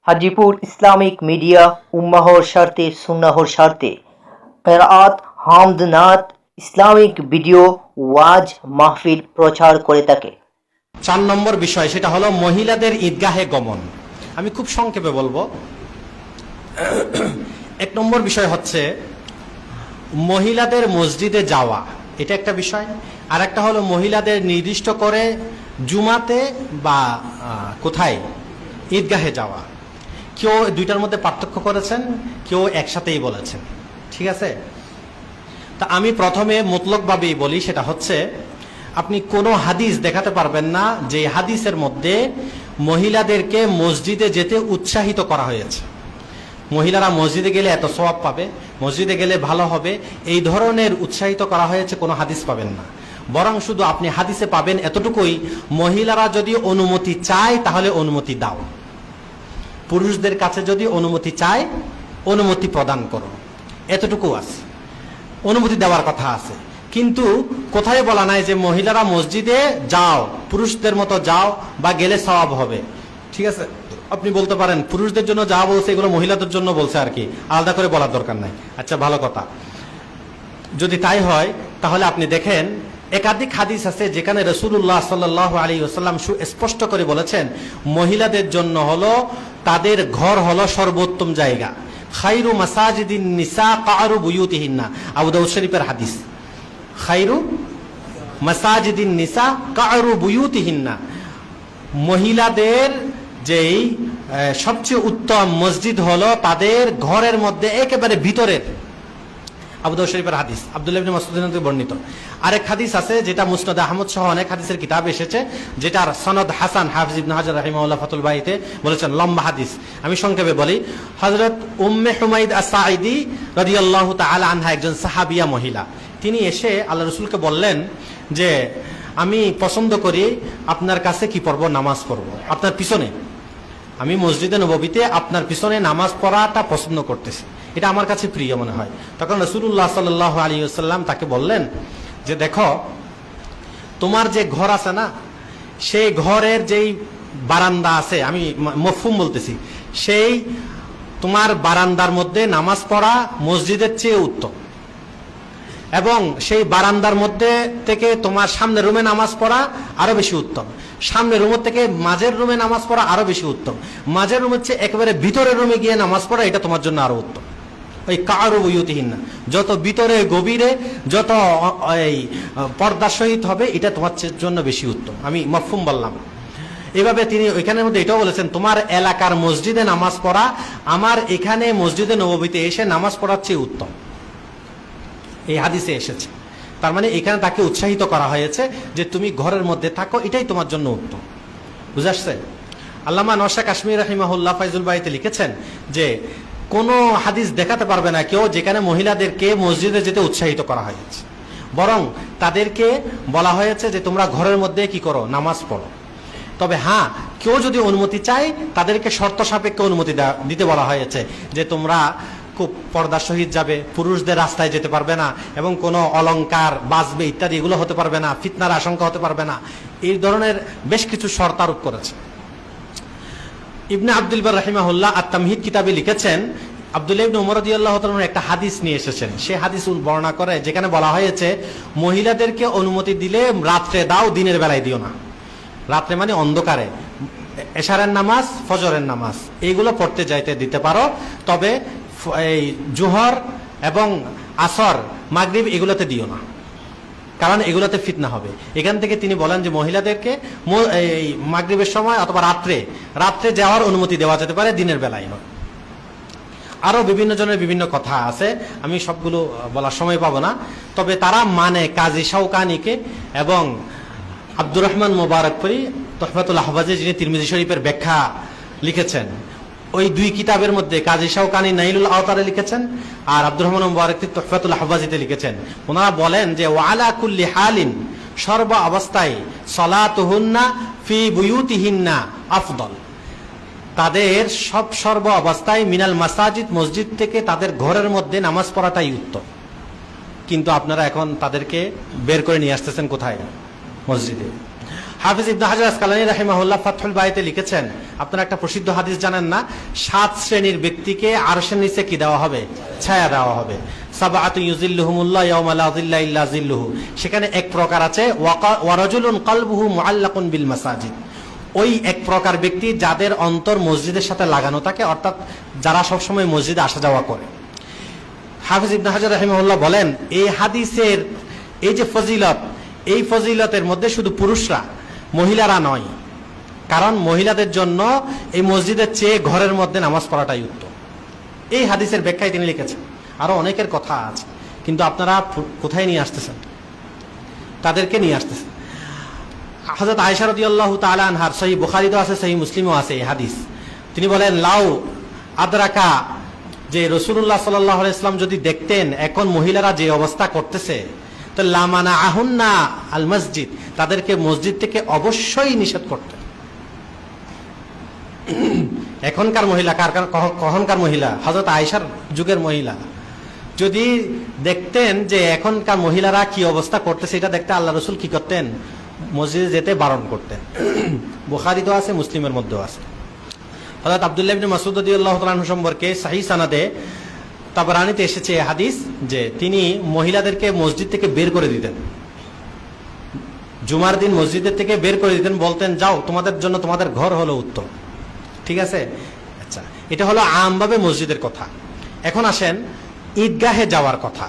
Hajipur Islamic media উম্মাহর স্বার্থে সুন্নাহর স্বার্থে কেরাত হামদ নাত ইসলামিক ভিডিও ওয়াজ মাহফিল প্রচার করে থাকে। 4 নম্বর বিষয় সেটা হলো মহিলাদের ঈদগাহে গমন। আমি খুব সংক্ষেপে বলবো। 1 নম্বর বিষয় হচ্ছে মহিলাদের মসজিদে যাওয়া, এটা একটা বিষয়। আর একটা হলো মহিলাদের নির্দিষ্ট করে জুমাতে বা কোথায় ঈদগাহে যাওয়া। কেউ দুইটার মধ্যে পার্থক্য করেছেন, কেউ একসাথেই বলেছেন। ঠিক আছে, তা আমি প্রথমে মুতলকভাবেই বলি, সেটা হচ্ছে আপনি কোনো হাদিস দেখাতে পারবেন না যে হাদিসের মধ্যে মহিলাদেরকে মসজিদে যেতে উৎসাহিত করা হয়েছে। মহিলারা মসজিদে গেলে এত সওয়াব পাবে, মসজিদে গেলে ভালো হবে, এই ধরনের উৎসাহিত করা হয়েছে কোনো হাদিস পাবেন না। বরং শুধু আপনি হাদিসে পাবেন এতটুকুই, মহিলারা যদি অনুমতি চায় তাহলে অনুমতি দাও, পুরুষদের কাছে যদি অনুমতি চায় অনুমতি প্রদান করো, এতটুকু আছে। অনুমতি দেওয়ার কথা আছে, কিন্তু কোথায় বলা নাই যে মহিলারা মসজিদে যাও, পুরুষদের মতো যাও বা গেলে সওয়াব হবে। ঠিক আছে, আপনি বলতে পারেন পুরুষদের জন্য যা বলছে এগুলো মহিলাদের জন্য বলছে আর কি, আলাদা করে বলার দরকার নাই। আচ্ছা, ভালো কথা। যদি তাই হয় তাহলে আপনি দেখেন একাধিক হাদিস আছে যেখানে রাসূলুল্লাহ সাল্লাল্লাহু আলাইহি ওয়াসাল্লাম স্পষ্ট করে বলেছেন মহিলাদের জন্য হলো তাদের ঘর হলো সর্বোত্তম জায়গা। খায়রু মাসাজিদিন নিসা কারু বুয়ুতিহিন্না, আবু দাউদ শরীফের হাদিস। খায়রু মাসাজিদিন নিসা কারু বুয়ুতিহিন্না, মহিলাদের যেই সবচেয়ে উত্তম মসজিদ হলো তাদের ঘরের মধ্যে একেবারে ভিতরের। আবু দাউদ শরীফের হাদিস, আব্দুল্লাহ ইবনে মাসউদ থেকে বর্ণিত। আরেক হাদিস আছে যেটা মুসনাদ আহমদ সহ অনেক হাদিসের কিতাব এসেছে, যেটার সনদ হাসান। হাফিজ ইবনে হাজার রাহিমাহুল্লাহ ফাতুল বারিতে বলেছেন লম্বা হাদিস, আমি সংক্ষেপে বলি। হযরত উম্মে হুমাইদ আস-সাঈদী রাদিয়াল্লাহু তাআলা আনহা একজন সাহাবিয়া মহিলা, তিনি এসে আল্লাহ রাসূলকে বললেন যে আমি পছন্দ করি আপনার কাছে কি পড়বো, নামাজ পড়বো আপনার পিছনে। আমি মসজিদে নববীতে আপনার পিছনে নামাজ পড়াটা পছন্দ করতেছি, এটা আমার কাছে প্রিয় মনে হয়। তখন রাসূলুল্লাহ সাল্লাল্লাহু আলাইহি ওয়াসাল্লাম তাকে বললেন যে দেখো, তোমার যে ঘর আছে না, সেই ঘরের যেই বারান্দা আছে, আমি মফহুম বলতেছি, সেই তোমার বারান্দার মধ্যে নামাজ পড়া মসজিদের চেয়ে উত্তম, এবং সেই বারান্দার মধ্যে থেকে তোমার সামনের রুমে নামাজ পড়া আরো বেশি উত্তম, সামনের রুমের থেকে মাঝের রুমে নামাজ পড়া আরো বেশি উত্তম, মাঝের রুমের চেয়ে একেবারে ভিতরের রুমে গিয়ে নামাজ পড়া এটা তোমার জন্য আরো উত্তম। ওই কারু বুয়ুতিহিন্না, যত ভিতরে গভীরে যত এই পর্দার সহিত হবে এটা তোমার জন্য বেশি উত্তম। আমি মফহুম বললাম। এভাবে তিনি ওইখানের মধ্যে এটাও বলেছেন তোমার এলাকার মসজিদে নামাজ পড়া আমার এখানে মসজিদে নববীতে এসে নামাজ পড়ার চেয়ে উত্তম, এই হাদিসে এসেছে। তার মানে এখানে তাকে উৎসাহিত করা হয়েছে যে তুমি ঘরের মধ্যে থাকো, এটাই তোমার জন্য উত্তম। বুঝে আসছে? আল্লামা নওশা কাশ্মীর রাহিমাহুল্লাহ ফাইজুল বাড়িতে লিখেছেন যে কোনো হাদিস দেখাতে পারবে না কেউ যেখানে মহিলাদেরকে মসজিদে যেতে উৎসাহিত করা হয়েছে, বরং তাদেরকে বলা হয়েছে যে তোমরা ঘরের মধ্যে কি করো, নামাজ পড়ো। তবে হ্যাঁ, কেউ যদি অনুমতি চায় তাদেরকে শর্ত সাপেক্ষে অনুমতি দিতে বলা হয়েছে যে তোমরা খুব পর্দার সহিত যাবে, পুরুষদের রাস্তায় যেতে পারবে না, এবং কোনো অলংকার বাজবে ইত্যাদি এগুলো হতে পারবে না, ফিতনার আশঙ্কা হতে পারবে না, এই ধরনের বেশ কিছু শর্ত আরোপ করেছে। ইবনে আব্দুল বার রাহিমাহুল্লাহ আত-তামহিদ কিতাবে লিখেছেন আব্দুল্লাহ ইবনে উমর রাদিয়াল্লাহু তাআলা একটা হাদিস নিয়ে এসেছেন, সে হাদিস বর্ণনা করে যেখানে বলা হয়েছে মহিলাদেরকে অনুমতি দিলে রাত্রে দাও, দিনের বেলায় দিও না। রাত্রে মানে অন্ধকারে এশারের নামাজ, ফজরের নামাজ এইগুলো পড়তে যাইতে দিতে পারো, তবে এই জোহর এবং আসর, মাগরিব এগুলোতে দিও না, কারণ এগুলোতে ফিতনা হবে। এখান থেকে তিনি বলেন যে মহিলাদেরকে এই মাগরিবের সময় অথবা রাত্রে যাওয়ার অনুমতি দেওয়া যেতে পারে, দিনের বেলায় নয়। আরো বিভিন্ন জনের বিভিন্ন কথা আছে, আমি সবগুলো বলার সময় পাবো না। তবে তারা মানে কাজী শাওকানিকে এবং আব্দুর রহমান মুবারকপুরি তুহফাতুল আহওয়াজে, যিনি তিরমিজি শরীফের ব্যাখ্যা লিখেছেন, ওই দুই কিতাবের মধ্যে কাজী শাওকানি নাইলুল আওতারে লিখেছেন আর আব্দুর রহমান মুবারক তুহফাতুল আহওয়াজিতে লিখেছেন। ওনারা বলেন যে ওয়ালা কুল্লি হালিন, সর্ব অবস্থায় সালাতুহুন্না ফি বুয়ুতিহিন্না আফদল, তাদের সর্ব অবস্থায় মিনাল মাসাজিদ, মসজিদ থেকে তাদের ঘরের মধ্যে নামাজ পড়াটাই উত্তম। কিন্তু আপনারা এখন তাদেরকে বের করে নিয়ে আসতেছেন কোথায়? মসজিদে। হাফিজ ইবনে হাজার আসকালানী রাহিমাহুল্লাহ ফাতহুল বারিতে লিখেছেন, আপনারা একটা প্রসিদ্ধ হাদিস জানেন না, 7 শ্রেণীর ব্যক্তিকে আরশের নিচে কি দেওয়া হবে? ছায়া দেওয়া হবে। সাবআতু ইউজিল্লুহুমুল্লাহ ইয়াওমা লা যিল্লা ইল্লা যিল্লুহু। সেখানে এক প্রকার আছে ওয়া রাজুলুন কলবুহু মুআল্লাকুন বিল মাসাজিদ। ওই এক প্রকার ব্যক্তি যাদের অন্তর মসজিদের সাথে লাগানো থাকে, অর্থাৎ যারা সবসময় মসজিদে আসা যাওয়া করে। হাফিজ ইবনে হাজার রাহিমাহুল্লাহ বলেন, এই হাদিসের এই যে ফজিলত, এই ফজিলতের মধ্যে শুধু পুরুষরা, মহিলারা নয়। কারণ মহিলাদের জন্য এই মসজিদের চেয়ে ঘরের মধ্যে নামাজ পড়াটাই উত্তম। এই হাদিসের ব্যাখ্যায় তিনি লিখেছেন। আরো অনেকের কথা আছে, কিন্তু আপনারা কোথায় নিয়ে আসতেছেন? তাদেরকে নিয়ে আসতেছেন। হযরত আয়েশা রাদিয়াল্লাহু তাআলা আনহার সহিহ বুখারীতেও আছে, সহিহ মুসলিমও আছে এই হাদিস। তিনি বলেন, লাউ আদরাকা, যে রাসূলুল্লাহ সাল্লাল্লাহু আলাইহি ওয়াসাল্লাম যদি দেখতেন এখন মহিলারা যে অবস্থা করতেছে, তো লামানা আহুন্না আল মসজিদ, তাদেরকে মসজিদ থেকে অবশ্যই নিষেধ করতেন। এখনকার মহিলা কখনকার মহিলা? হযরত আয়েশার যুগের মহিলা যদি দেখতেন যে এখনকার মহিলারা কি অবস্থা করতেছে, এটা দেখতে আল্লাহ রাসূল কি করতেন? মসজিদে যেতে বারণ করতেন। বুখারীতেও আছে, মুসলিমের মধ্যেও আছে। হযরত আব্দুল্লাহ ইবনে মাসউদ রাদিয়াল্লাহু তাআলা আনহু সম্পর্কে সহিহ সানাদে তাবরানীতে এসেছে হাদিস, যে তিনি মহিলাদেরকে মসজিদ থেকে বের করে দিতেন। জুমার দিন মসজিদের থেকে বের করে দিতেন, বলতেন, যাও, তোমাদের জন্য তোমাদের ঘর হলো উত্তম। ঠিক আছে? আচ্ছা, এটা হলো আমভাবে মসজিদের কথা। এখন আসেন ঈদগাহে যাওয়ার কথা।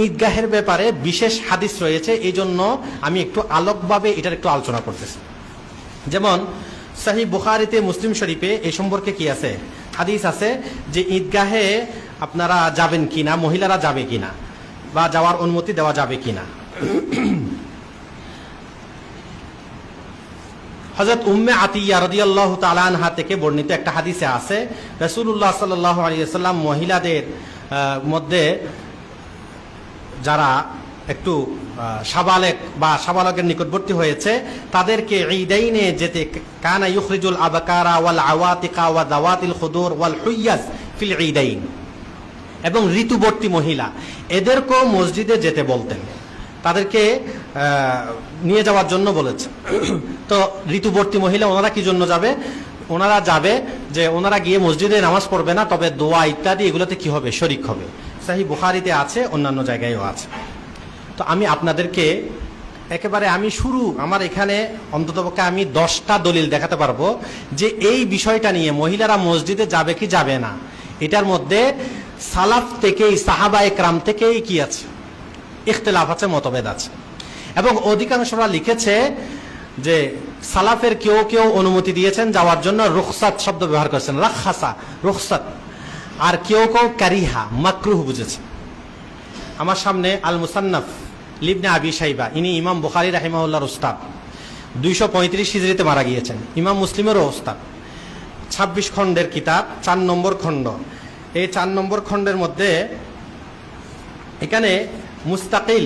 ঈদগাহের ব্যাপারে বিশেষ হাদিস রয়েছে, এই জন্য আমি একটু আলোকভাবে এটার একটু আলোচনা করতেছি। যেমন সহিহ বুখারীতে, মুসলিম শরীফে এই সম্পর্কে কি আছে? হাদিস আছে যে ঈদগাহে আপনারা যাবেন কিনা, মহিলারা যাবে কিনা, বা যাওয়ার অনুমতি দেওয়া যাবে কিনা। হযরত উম্মে আতিয়া রাদিয়াল্লাহু তাআলা আনহা থেকে বর্ণিত একটা হাদিসে আছে, রাসূলুল্লাহ সাল্লাল্লাহু আলাইহি ওয়াসাল্লাম মহিলাদের মধ্যে যারা একটু সাবালেক বা সাবালকের নিকটবর্তী হয়েছে, তাদেরকে ঈদাইনে যেতে, কানা ইউখরিজুল আবকারা ওয়াল আওয়াতিকা ওয়া দাওয়াতিল খুদুর ওয়াল হুইয়াজ ফিল ঈদাইন, এবং ঋতুবর্তী মহিলা এদেরকেও মসজিদে যেতে বলতেন, তাদেরকে নিয়ে যাওয়ার জন্য বলেছেন। তো ঋতুবর্তী মহিলা ওনারা কি জন্য যাবে? ওনারা যাবে যে ওনারা গিয়ে মসজিদে নামাজ পড়বে না, তবে দোয়া ইত্যাদি এগুলোতে কি হবে? শরীক হবে। সহিহ বুখারীতে আছে, অন্যান্য জায়গায়ও আছে। তো আমি আপনাদেরকে একেবারে আমার এখানে অন্ততপক্ষে আমি 10টা দলিল দেখাতে পারবো যে এই বিষয়টা নিয়ে মহিলারা মসজিদে যাবে কি যাবে না, এটার মধ্যে সালাফ থেকেই, সাহাবায়ে কেরাম থেকেই কি আছে? ইখতিলাফ আছে, মতভেদ আছে। এবং অধিকাংশরা লিখেছে যে সালাফের কেউ কেউ অনুমতি দিয়েছেন যাওয়ার জন্য, রুখসাত শব্দ ব্যবহার করেছেন, রাখাসা, রুখসাত। আর কেউ কেউ কারিহা, মাকরুহ বুঝেছে। আমার সামনে আল মুসান্নাফ লিবনে আবি শাইবা, ইনি ইমাম বুখারী রাহিমাহুল্লাহর উস্তাদ, 235 হিজরিতে মারা গিয়েছেন। ইমাম মুসলিমেরও উস্তাদ। 26 খণ্ডের কিতাব, 4 নম্বর খণ্ড। এই 4 নম্বর খণ্ডের মধ্যে এখানে মুস্তাকিল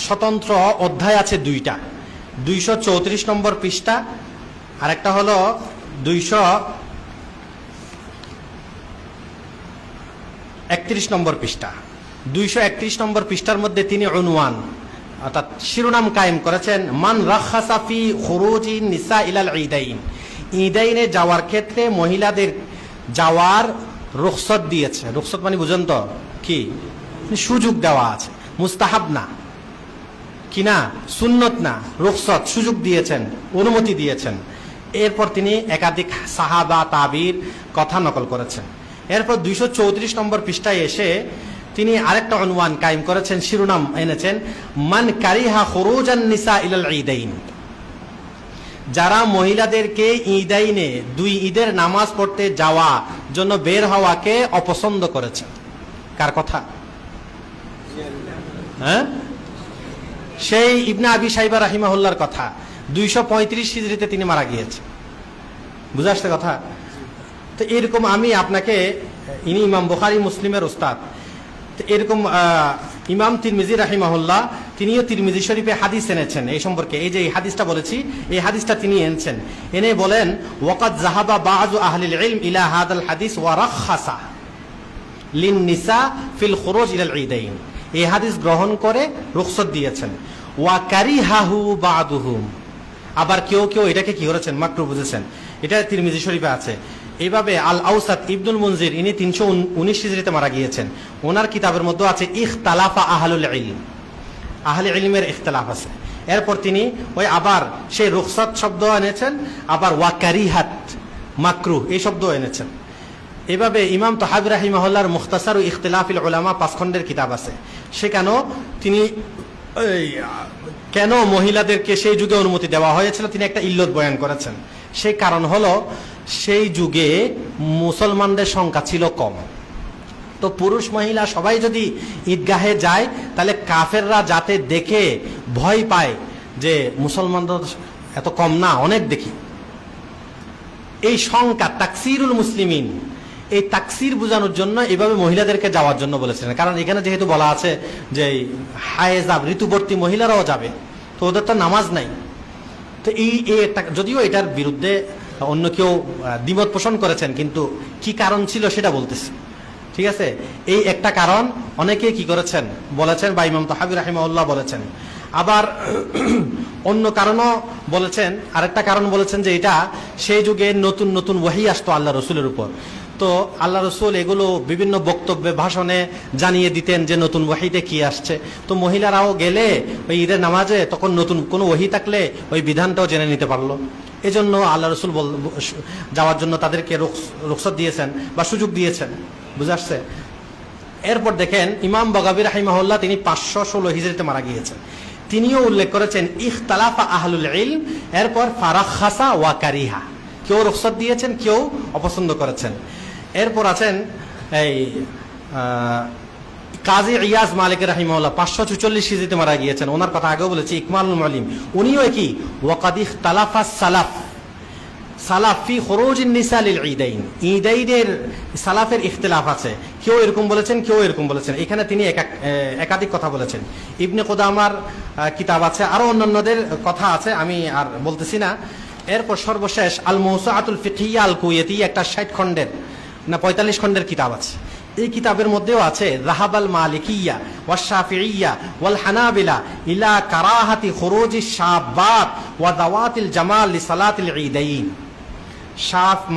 স্বতন্ত্র অধ্যায় আছে 2টা, 234 নম্বর পৃষ্ঠা, আর একটা হলো 231 নম্বর পৃষ্ঠা। 231 নম্বর পৃষ্ঠার মধ্যে তিনি উনওয়ান, অর্থাৎ শিরোনাম কায়েম করেছেন, মান রাখাসা ফি খুরুজি নিসা ইলাল ঈদাইন, ঈদাইনে যাওয়ার ক্ষেত্রে মহিলাদের যাওয়ার রুখসত দিয়েছে। রুখসত মানে বুঝেন তো কি? সুযোগ দেওয়া আছে, মুস্তাহাব না, কি না, সুন্নত না, রুখসত, সুযোগ দিয়েছেন, অনুমতি দিয়েছেন। এরপর তিনি একাধিক সাহাবা তাবির কথা নকল করেছেন। এরপর 234 নম্বর পৃষ্ঠায় এসে তিনি আরেকটা উনওয়ান কায়েম করেছেন, শিরোনাম এনেছেন, মান কারিহা খুরুজান নিসা ইলাল ঈদাইন, যারা মহিলাদেরকে ঈদাইনে, 2 ঈদের নামাজ পড়তে যাওয়া জন্য বের হওয়াকে অপছন্দ করেছেন। কার কথা? হ্যাঁ, সেই ইবনে আবি শাইবা রাহিমাহুল্লাহর কথা। 235 হিজরিতে তিনি মারা গিয়েছেন। বুঝে আসছে কথা? তো এরকম আমি আপনাকে, ইনি ইমাম বুখারী মুসলিমের উস্তাদ, তো এরকম ইমাম তিরমিজি রাহিমাহুল্লাহ, তিনিও তিরমিজি শরীফে হাদিস এনেছেন এই সম্পর্কে। এই যে এই হাদিসটা বলেছি, এই হাদিসটা তিনি এনেছেন, এনে বলেন, ওয়াকাদ যাহাবা বাযু আহলিল ইলম ইলা হাদাল হাদিস ওয়া রাখাসা লিন নিসা ফিল খুরুজ ইলাল ঈদাইন, এই হাদিস গ্রহণ করে রুখসত দিয়েছেন। ওয়া কারিহাহু বাদুহুম, আবার কেউ কেউ এটাকে কি করেছেন, মাকরু বুঝেছেন। এটা তিরমিজি শরীফে আছে। এইভাবে আল আউসাত ইবনুল মুনজির, ইনি 319 হিজরিতে মারা গিয়েছেন। ওনার কিতাবের মধ্যে আছে ইখতালাফা আহলুল ইলম, আহলে ইলমের ইখতিলাফ আছে। এরপর তিনি ওই আবার সেই রুখসাত শব্দ এনেছেন, আবার ওয়াকারিহাত মাকরুহ এই শব্দ এনেছেন। এভাবে ইমাম তাহাবী রাহিমাহুল্লাহর মুখতাসার ও ইখতিলাফিল উলামা 5 খণ্ডের কিতাব আছে। সেখানেও তিনি কেন মহিলাদেরকে সেই যুগে অনুমতি দেওয়া হয়েছিল তিনি একটা ইল্লত বয়ান করেছেন। সেই কারণ হলো সেই যুগে মুসলমানদের সংখ্যা ছিল কম, তো পুরুষ মহিলা সবাই যদি ঈদগাহে যায় তাহলে কাফেররা যাতে দেখে ভয় পায় যে মুসলমানদের এত কম না, অনেক দেখি, এই সংখ্যা তাকসিরুল মুসলিমিন, এই তাকসির বোঝানোর জন্য এভাবে মহিলাদেরকে যাওয়ার জন্য বলেছিলেন। কারণ এখানে যেহেতু বলা আছে যে হায়েজা ঋতুবর্তী মহিলারাও যাবে, তো ওদের তো নামাজ নাই। তো এই যদিও এটার বিরুদ্ধে অন্য কেউ দ্বিমত পোষণ করেছেন, কিন্তু কি কারণ ছিল সেটা বলতেছে। ঠিক আছে, এই একটা কারণ অনেকে কি করেছেন বলেছেন, বা ইমাম তাহাবী রাহিমাহুল্লাহ বলেছেন। আবার অন্য কারণও বলেছেন, আরেকটা কারণ বলেছেন যে এটা সেই যুগে নতুন নতুন ওয়াহি আসতো আল্লাহ রসুলের উপর। তো আল্লাহ রসুল এগুলো বিভিন্ন বক্তব্যে ভাষণে জানিয়ে দিতেন যে নতুন ওয়াহিতে কি আসছে। তো মহিলারাও গেলে ওই ঈদের নামাজে তখন নতুন কোনো ওয়াহি থাকলে ওই বিধানটাও জেনে নিতে পারলো। এজন্য আল্লাহ রসুল যাওয়ার জন্য তাদেরকে রুখসত দিয়েছেন বা সুযোগ দিয়েছেন। বুঝে আসছে? এরপর দেখেন ইমাম বাগাবী রাহিমাহুল্লাহ, তিনি 516 হিজরিতে মারা গিয়েছেন। তিনিও উল্লেখ করেছেন ইখতালাফা আহলুল ইলম, এরপর ফারাখাসা ওয়া কারিহা, কেউ রুখসত দিয়েছেন, কেউ অপছন্দ করেছেন। এরপর আছেন এই কাজী ইয়াজ মালিক রাহিমাহুল্লাহ, 544 হিজরিতে মারা গিয়েছেন। ওনার কথা আগেও বলেছি, ইকমালুল মুআল্লিম। উনিও কি ওয়াকাদ ইখতালাফা সালাফ সালাফি খরুজিন নিসা লিল ঈদাইন, ঈদাইনের সালাফের ইখতিলাফ আছে, কেউ এরকম বলেছেন, কেউ এরকম বলেছেন। এখানে তিনি একাধিক কথা বলেছেন। ইবনে কুদামার কিতাব আছে, আরো অন্যান্যদের কথা আছে, আমি আর বলতেছি না। এরপর সর্বশেষ আল মৌসুআতুল ফিকহিয়া আল কুওয়েতিয়া, একটা 60 খণ্ডের না 45 খণ্ডের কিতাব আছে। এই কিতাবের মধ্যেও আছে রাহাবাল মালিকিয়া ওয়া শাফিঈয়া ওয়াল হানাবিলা ইলা কারাহাতি খুরুজিশ শাবাত ওয়া দাওয়াতিল জামাল লিসালাতিল ঈদাইন।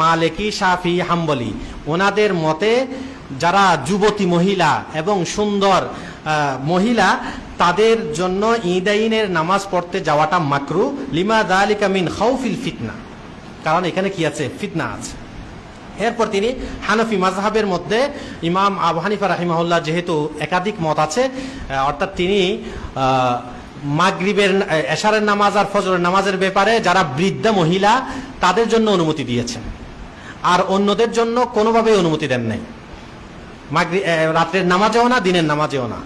মালিকি, শাফি, হাম্বলি, ওনাদের মতে যারা যুবতী মহিলা এবং সুন্দর মহিলা, তাদের জন্য ঈদাইনের নামাজ পড়তে যাওয়াটা মাকরু, লিমা যালিকা মিন খাউফিল ফিতনা, কারণ এখানে কি আছে, ফিতনা আছে। এরপর তিনি হানাফি মাযহাবের মধ্যে ইমাম আবু হানিফা রাহিমাহুল্লাহ, যেহেতু একাধিক মত আছে, অর্থাৎ তিনি মাগরিবের এশারের নামাজ আর ফজরের নামাজের ব্যাপারে যারা বৃদ্ধা মহিলা তাদের জন্য অনুমতি দিয়েছেন, আর অন্যদের জন্য কোনোভাবেই অনুমতি দেন নাই। রাত্রের নামাজেও না, দিনের নামাজেও না।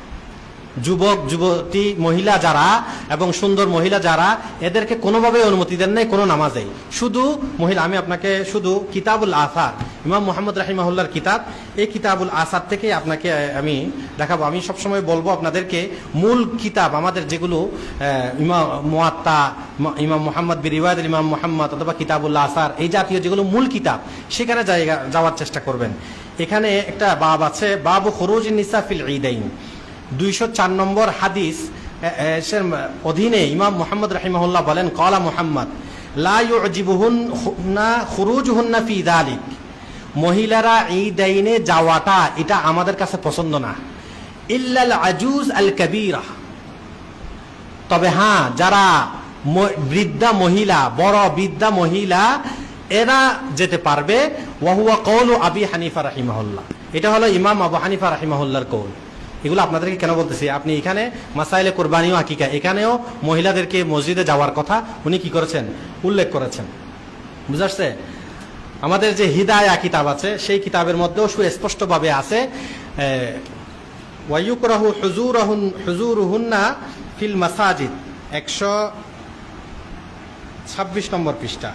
যুবক যুবতী মহিলা যারা এবং সুন্দর মহিলা যারা, এদেরকে কোনোভাবে অনুমতি দেন নাই কোনো নামাজেই। শুধু মহিলা, আমি আপনাকে শুধু কিতাবুল আসার, ইমাম মুহাম্মদ রাহিমাহুল্লাহর কিতাব, এই কিতাবুল আসার থেকে আপনাকে আমি দেখাবো। আমি সবসময় বলবো আপনাদেরকে মূল কিতাব আমাদের যেগুলো ইমাম মুয়াত্তা, ইমাম মুহাম্মদ বিন রিওয়ায়াত ইমাম মুহাম্মদ, অথবা কিতাবুল আসার, এই জাতীয় যেগুলো মূল কিতাব, সেখানে যাওয়ার চেষ্টা করবেন। এখানে একটা বাব আছে, বাবু খুরুজিন নিসা ফিল ঈদাইন, 204 নম্বর হাদিস অধীনে ইমাম মুহাম্মদ রাহিমাহুল্লাহ বলেন, ক্বালা মুহাম্মদ লা ইউজিবুহুন্না খুরুজুহুন্না ফি যালিক, মহিলারা ঈদাইনে যাওয়াটা এটা আমাদের কাছে পছন্দ না, ইল্লাল আজুজ আল কাবীরা, তবে হ্যাঁ যারা বৃদ্ধা মহিলা, বড় বৃদ্ধা মহিলা, এরা যেতে পারবে। ওয়া হুয়া কওলু আবি হানিফা রাহিমাহুল্লাহ, এটা হলো ইমাম আবু হানিফা রাহিমাহুল্লাহর কওল। এগুলো আপনাদেরকে কেন বলতেছি, আপনি এখানে মাসাইলে কুরবানি ও আকিকা, এখানেও মহিলাদেরকে মসজিদে যাওয়ার কথা উনি কি করেছেন, উল্লেখ করেছেন। বুঝা আসছে? আমাদের যে হিদায়া কিতাব আছে, সেই কিতাবের মধ্যেও সুস্পষ্টভাবে আছে ওয়ায়ুকরাহু হুজুরুহুন্না ফিল মাসাজিদ, 126 নম্বর পৃষ্ঠা,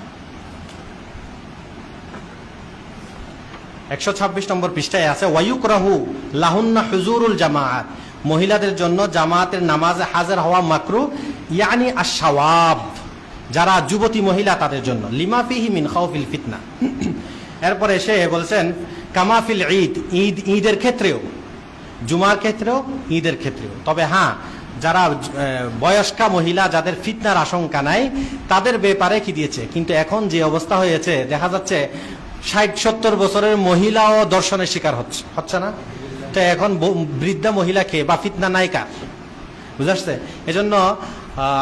126 নম্বর পৃষ্ঠায় আছে ওয়ায়ুকরাহু লাহুন্না হুজুরুল জামাআত, মহিলাদের জন্য জামাতের নামাজে হাজির হওয়া মাকরু, ইয়ানি আশ-শাওয়াব, যারা যুবতী মহিলা তাদের জন্য, লিমা ফিহি মিন খাউফিল ফিতনা। এরপরে এসে বলছেন কামাফিল ঈদ, ঈদের ক্ষেত্রেও, জুমার ক্ষেত্রেও, ঈদের ক্ষেত্রেও, তবে হ্যাঁ যারা বয়স্কা মহিলা যাদের ফিতনার আশঙ্কা নাই তাদের ব্যাপারে কি দিয়েছে। কিন্তু এখন যে অবস্থা হয়েছে দেখা যাচ্ছে 60-70 বছরের মহিলাও দর্শনের শিকার হচ্ছে না। তো এখন বৃদ্ধা মহিলাকে বা ফিতনা নায়িকা বুঝাচ্ছে। এজন্য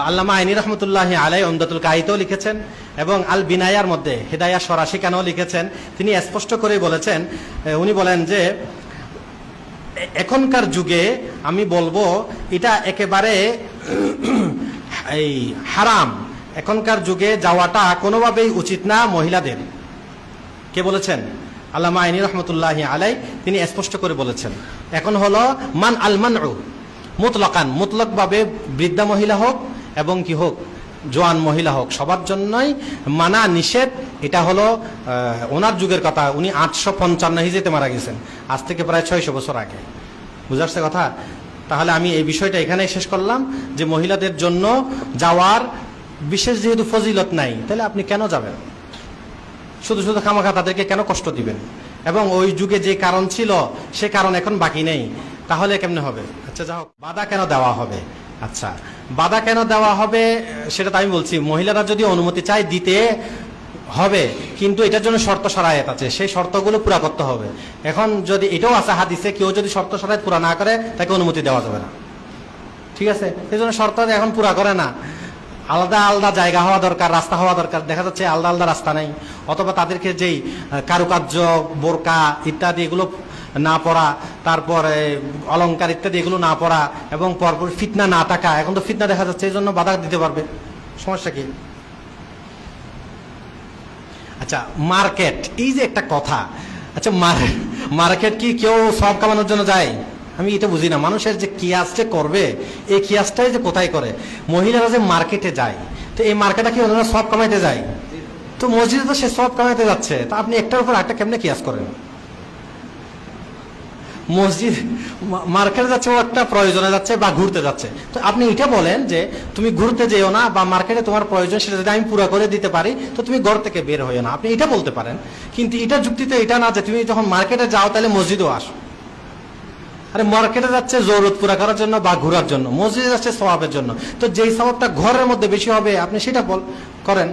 আল্লামা আইনি রহমতুল্লাহ আলাই উমদাতুল কাইতেও লিখেছেন এবং আল বিনায়ার মধ্যে হেদায়া সরাসি কেন লিখেছেন, তিনি স্পষ্ট করে বলেছেন, উনি বলেন যে এখনকার যুগে আমি বলবো এটা একেবারে এই হারাম, এখনকার যুগে যাওয়াটা কোনোভাবেই উচিত না মহিলাদের। কে বলেছেন? আল্লামা আইনি রহমতুল্লাহ আলাই, তিনি স্পষ্ট করে বলেছেন। এখন হলো মান আল মানউ মুতলাকান, মুতলকভাবে বৃদ্ধা মহিলা হোক এবং কি হোক জোয়ান মহিলা হোক সবার জন্যই মানা নিষেধ। এটা হলো ওনার যুগের কথা, উনি 855 হিজরিতে মারা গেছেন, আজ থেকে প্রায় 600 বছর আগে। বুঝে আসছে কথা? তাহলে আমি এই বিষয়টা এখানেই শেষ করলাম যে মহিলাদের জন্য যাওয়ার বিশেষ যেহেতু ফজিলত নাই, তাহলে আপনি কেন যাবেন? শুধু শুধু খামাখা তাদেরকে কেন কষ্ট দিবেন? এবং ওই যুগে যে কারণ ছিল সে কারণ এখন বাকি নেই, তাহলে কেমনে হবে? আচ্ছা যাও, বাধা কেন দেওয়া হবে? আচ্ছা, বাধা কেন দেওয়া হবে সেটা তো আমি বলছি, মহিলারা যদি অনুমতি চায় দিতে হবে, কিন্তু এটার জন্য শর্ত শরায়েত আছে, সেই শর্তগুলো পুরা করতে হবে। এখন যদি এটাও আছে হাদিসে, কেউ যদি শর্ত শরায়েত পুরা না করে তাকে অনুমতি দেওয়া যাবে না, ঠিক আছে? এই জন্য শর্ত এখন পুরা করে না, আলাদা আলাদা জায়গা হওয়া দরকার, রাস্তা হওয়া দরকার। দেখা যাচ্ছে আলাদা আলাদা রাস্তা নেই, অথবা তাদেরকে যেই কারুকার্য বোরকা ইত্যাদি এগুলো না পড়া, তারপরে অলংকার ইত্যাদি এগুলো না পড়া এবং পরপর ফিতনা না থাকা। এখন তো ফিতনা দেখা যাচ্ছে, এই জন্য বাধা দিতে পারবে, সমস্যা কি? আচ্ছা, মার্কেট, এই যে একটা কথা, আচ্ছা মার্কেট কি কেউ সব কামানোর জন্য যায়? আমি এটা বুঝি না, মানুষের যে কিয়াস যে করবে, এই কিয়াসটাই যে কোথায় করে? মহিলারা যে মার্কেটে যায়, তো এই মার্কেটটা কি ওনারা সব কামাইতে যায়? তো মসজিদে তো সে সব কামাইতে যাচ্ছে, তা আপনি একটার উপর একটা কেমনে কিয়াস করেন? মসজিদ মার্কেটে যাচ্ছে, ও একটা প্রয়োজনে যাচ্ছে বা ঘুরতে যাচ্ছে, তো আপনি এটা বলেন যে তুমি ঘুরতে যেও না বা মার্কেটে তোমার প্রয়োজন সেটা যদি আমি পুরো করে দিতে পারি তো তুমি ঘর থেকে বের হয়ে না, আপনি এটা বলতে পারেন। কিন্তু এটা যুক্তিতে এটা না যে তুমি যখন মার্কেটে যাও তাহলে মসজিদেও আসো। আরে মার্কেটে যাচ্ছে জরুরত পুরা করার জন্য বা ঘোরার জন্য, মসজিদে যাচ্ছে সওয়াবের জন্য, তো যেই সওয়াবটা ঘরের মধ্যে বেশি হবে আপনি সেটা করেন।